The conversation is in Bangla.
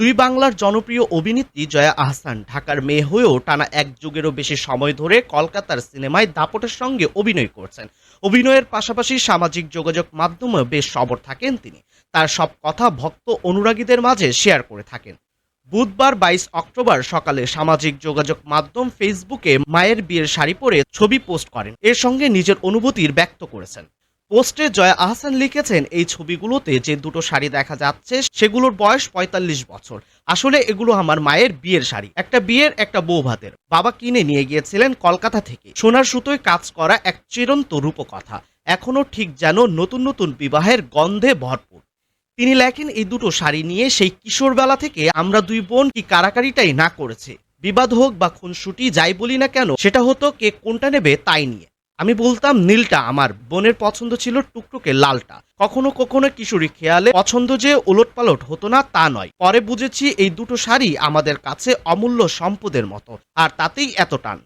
দুই বাংলার জনপ্রিয় অভিনেত্রী জয়া আহসান ঢাকার মেয়ে হয়েও টানা এক যুগেরও বেশি সময় ধরে কলকাতার সিনেমায় দাপটের সঙ্গে অভিনয় করছেন। অভিনয়ের পাশাপাশি সামাজিক যোগাযোগ মাধ্যমে বেশ সবর থাকেন তিনি। তার সব কথা ভক্ত অনুরাগীদের মাঝে শেয়ার করে থাকেন। বুধবার ২২ অক্টোবর সকালে সামাজিক যোগাযোগ মাধ্যম ফেসবুকে মায়ের বিয়ের শাড়ি পরে ছবি পোস্ট করেন। এর সঙ্গে নিজের অনুভূতির ব্যক্ত করেছেন। পোস্টে জয়া আহসান লিখেছেন, এই ছবিগুলোতে যে দুটো শাড়ি দেখা যাচ্ছে সেগুলোর বয়স ৪৫ বছর। আসলে এগুলো আমার মায়ের বিয়ের শাড়ি, একটা বিয়ের একটা বউ ভাতের। বাবা কিনে নিয়ে গিয়েছিলেন কলকাতা থেকে। সোনার সুতোয় কাজ করা এক চিরন্ত রূপকথা, এখনো ঠিক যেন নতুন নতুন বিবাহের গন্ধে ভরপুর। তিনি লেখেন, এই দুটো শাড়ি নিয়ে সেই কিশোরবেলা থেকে আমরা দুই বোন কি কারাকারিটাই না করেছে। বিবাদ হোক বা খুনসুটি যাই বলি না কেন, সেটা হতো কে কোনটা নেবে তাই নিয়ে। আমি বলতাম নীলটা, আমার বোনের পছন্দ ছিল টুকটুকে লালটা। কখনো কখনো কিশোরী খেয়ালে পছন্দ যে ওলটপালট হতো না তা নয়। পরে বুঝেছি এই দুটো শাড়ি আমাদের কাছে অমূল্য সম্পদের মতো, আর তাতেই এত টান।